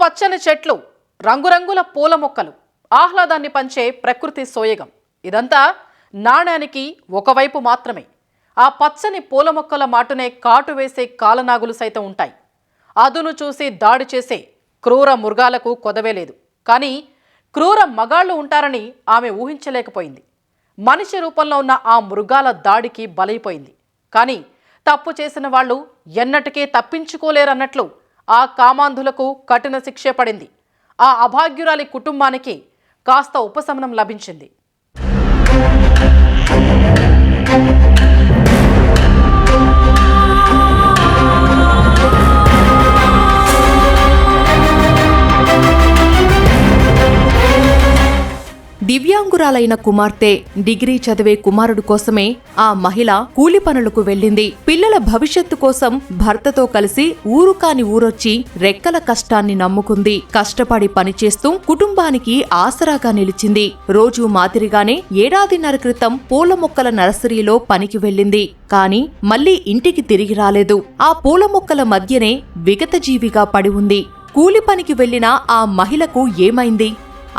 పచ్చని చెట్లు, రంగురంగుల పూల మొక్కలు, ఆహ్లాదాన్ని పంచే ప్రకృతి సోయగం. ఇదంతా నాణ్యానికి ఒకవైపు మాత్రమే. ఆ పచ్చని పూల మొక్కల మాటునే కాటు వేసే కాలనాగులు సైతం ఉంటాయి. అదును చూసి దాడి చేసే క్రూర మృగాలకు కొదవేలేదు. కానీ క్రూర మగాళ్లు ఉంటారని ఆమె ఊహించలేకపోయింది. మనిషి రూపంలో ఉన్న ఆ మృగాల దాడికి బలైపోయింది. కానీ తప్పు చేసిన వాళ్ళు ఎన్నటికీ తప్పించుకోలేరన్నట్లు ఆ కామాంధులకు కఠిన శిక్ష పడింది. ఆ అభాగ్యురాలి కుటుంబానికి కాస్త ఉపశమనం లభించింది. దివ్యాంగురాలైన కుమార్తె డిగ్రీ చదివే కుమారుడు కోసమే ఆ మహిళ కూలి పనులకు వెళ్ళింది. పిల్లల భవిష్యత్తు కోసం భర్తతో కలిసి ఊరు కాని ఊరొచ్చి రెక్కల కష్టాన్ని నమ్ముకుంది. కష్టపడి పనిచేస్తూ కుటుంబానికి ఆసరాగా నిలిచింది. రోజు మాదిరిగానే ఏడాదిన్నర క్రితం పూల మొక్కల నర్సరీలో పనికి వెళ్ళింది. కాని మళ్లీ ఇంటికి తిరిగి రాలేదు. ఆ పూల మొక్కల మధ్యనే విగతజీవిగా పడి ఉంది. కూలి పనికి వెళ్లిన ఆ మహిళకు ఏమైంది?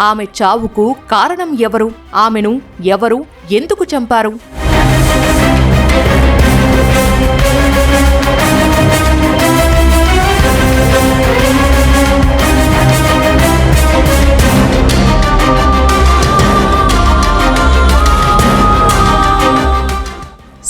ఆమె చావుకు కారణం ఎవరు? ఆమెను ఎవరు ఎందుకు చంపారు?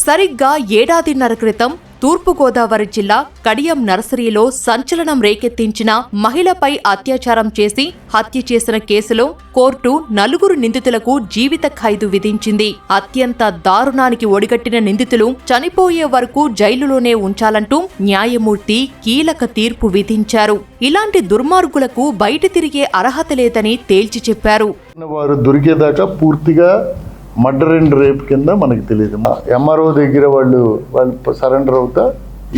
సరిగ్గా ఏడాదిన్నర క్రితం తూర్పుగోదావరి జిల్లా కడియం నర్సరీలో సంచలనం రేకెత్తించిన మహిళపై అత్యాచారం చేసి హత్య చేసిన కేసులో కోర్టు 4 నిందితులకు జీవిత ఖైదు విధించింది. అత్యంత దారుణానికి ఒడిగట్టిన నిందితులు చనిపోయే వరకు జైలులోనే ఉంచాలంటూ న్యాయమూర్తి కీలక తీర్పు విధించారు. ఇలాంటి దుర్మార్గులకు బయట తిరిగే అర్హత లేదని తేల్చి చెప్పారు. వారు దొరికేదాకా పూర్తిగా మర్డర్ అండ్ రేప్ కింద మనకి తెలియదు. ఎంఆర్ఓ దగ్గర వాళ్ళు సరెండర్ అవుతా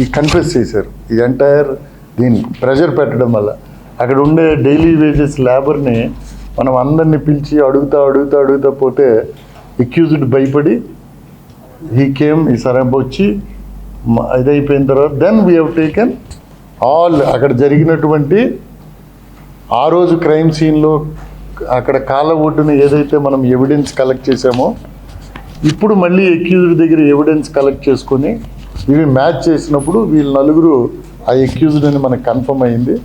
ఈ కన్ఫెస్ చేశారు. ఈ ఎంటైర్ దీన్ని ప్రెషర్ పెట్టడం వల్ల అక్కడ ఉండే డైలీ వేజెస్ లేబర్ని మనం అందరినీ పిలిచి అడుగుతా పోతే అక్యూజ్డ్ భయపడి ఈ సరెంబ వచ్చి ఇదైపోయిన తర్వాత then we have taken all అక్కడ జరిగినటువంటి ఆ రోజు క్రైమ్ సీన్లో అక్కడ కాళ్ళ ఒడ్డున ఏదైతే మనం ఎవిడెన్స్ కలెక్ట్ చేసామో ఇప్పుడు మళ్ళీ అక్యూజ్డ్ దగ్గర ఎవిడెన్స్ కలెక్ట్ చేసుకొని ఇవి మ్యాచ్ చేసినప్పుడు వీళ్ళు 4 ఆ అక్యూజ్డ్ అని మనకు కన్ఫర్మ్ అయింది.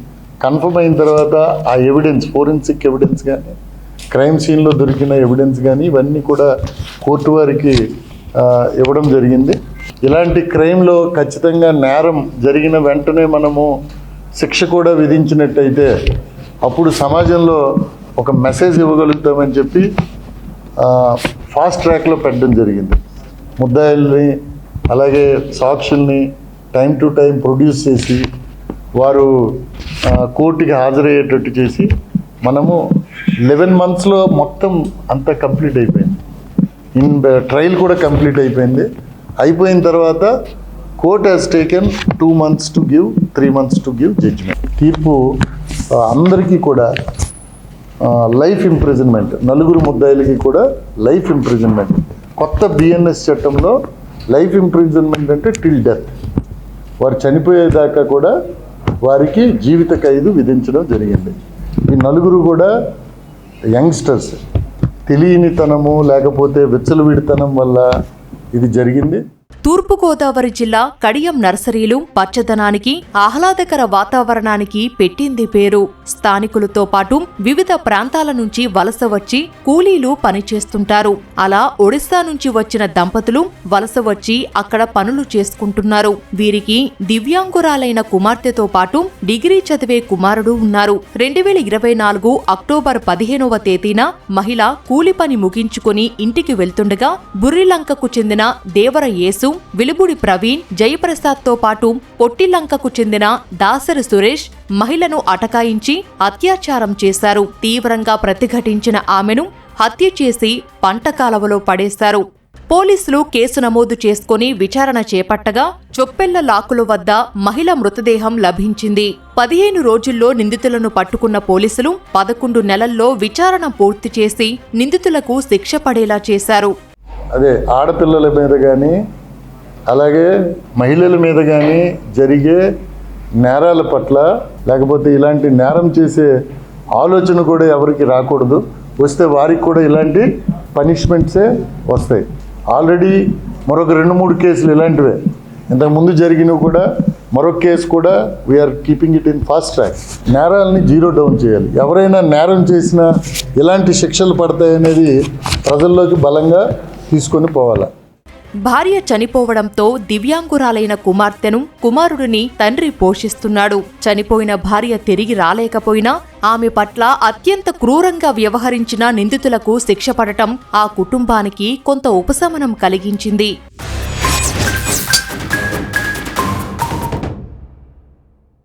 కన్ఫర్మ్ అయిన తర్వాత ఆ ఎవిడెన్స్ ఫోరెన్సిక్ ఎవిడెన్స్ కానీ క్రైమ్ సీన్లో దొరికిన ఎవిడెన్స్ కానీ ఇవన్నీ కూడా కోర్టు వారికి ఇవ్వడం జరిగింది. ఇలాంటి క్రైమ్లో ఖచ్చితంగా నేరం జరిగిన వెంటనే మనము శిక్ష కూడా విధించినట్టయితే అప్పుడు సమాజంలో ఒక మెసేజ్ ఇవ్వగలుగుతామని చెప్పి ఫాస్ట్ ట్రాక్లో పెట్టడం జరిగింది. ముద్దాయిల్ని అలాగే సాక్షుల్ని టైం టు టైం ప్రొడ్యూస్ చేసి వారు కోర్టుకి హాజరయ్యేటట్టు చేసి మనము 11 monthsలో మొత్తం అంతా కంప్లీట్ అయిపోయింది. ట్రయల్ కూడా కంప్లీట్ అయిపోయింది. అయిపోయిన తర్వాత court has taken 2 months to give 3 months to give judgement. తీర్పు అందరికీ కూడా లైఫ్ ఇంప్రిజన్మెంట్, 4 ముద్దాయిలకి కూడా లైఫ్ ఇంప్రిజన్మెంట్. కొత్త బిఎన్ఎస్ చట్టంలో లైఫ్ ఇంప్రిజన్మెంట్ అంటే టిల్ డెత్, వారు చనిపోయేదాకా కూడా వారికి జీవిత ఖైదు విధించడం జరిగింది. ఈ 4 కూడా యంగ్స్టర్స్, తెలియనితనము లేకపోతే విచ్చలవిడితనం వల్ల ఇది జరిగింది. తూర్పుగోదావరి జిల్లా కడియం నర్సరీలు పచ్చదనానికి, ఆహ్లాదకర వాతావరణానికి పెట్టింది పేరు. స్థానికులతో పాటు వివిధ ప్రాంతాల నుంచి వలస వచ్చి కూలీలు పనిచేస్తుంటారు. అలా ఒడిశా నుంచి వచ్చిన దంపతులు వలస వచ్చి అక్కడ పనులు చేసుకుంటున్నారు. వీరికి దివ్యాంగురాలైన కుమార్తెతో పాటు డిగ్రీ చదివే కుమారుడు ఉన్నారు. 2024 అక్టోబర్ 15వ తేదీన మహిళ కూలి పని ముగించుకుని ఇంటికి వెళ్తుండగా బుర్రిలంకకు చెందిన దేవర యేసు, విలుబుడి ప్రవీణ్, జయప్రసాద్తో పాటు పొట్టిలంకకు చెందిన దాసరి సురేష్ మహిళను అటకాయించి అత్యాచారం చేశారు. తీవ్రంగా ప్రతిఘటించిన ఆమెను హత్య చేసి పంట కాలవలో పడేశారు. పోలీసులు కేసు నమోదు చేసుకుని విచారణ చేపట్టగా చొప్పెళ్ల లాకుల వద్ద మహిళ మృతదేహం లభించింది. 15 రోజుల్లో నిందితులను పట్టుకున్న పోలీసులు 11 నెలల్లో విచారణ పూర్తి చేసి నిందితులకు శిక్ష పడేలా చేశారు. అదే ఆడపిల్లల మీద కానీ అలాగే మహిళల మీద కానీ జరిగే నేరాల పట్ల లేకపోతే ఇలాంటి నేరం చేసే ఆలోచన కూడా ఎవరికి రాకూడదు. వస్తే వారికి కూడా ఇలాంటి పనిష్మెంట్సే వస్తాయి. ఆల్రెడీ మరొక 2-3 కేసులు ఇలాంటివే ఇంతకుముందు జరిగినవి కూడా, మరొక కేసు కూడా we are keeping it in fast track. నేరాలని జీరో డౌన్ చేయాలి. ఎవరైనా నేరం చేసినా ఎలాంటి శిక్షలు పడతాయనేది ప్రజల్లోకి బలంగా తీసుకొని పోవాలి. భార్య చనిపోవడంతో దివ్యాంగురాలైన కుమార్తెను కుమారుడిని తండ్రి పోషిస్తున్నాడు. చనిపోయిన భార్య తిరిగి రాలేకపోయినా ఆమె పట్ల అత్యంత క్రూరంగా వ్యవహరించిన నిందితులకు శిక్ష పడటం ఆ కుటుంబానికి కొంత ఉపశమనం కలిగించింది.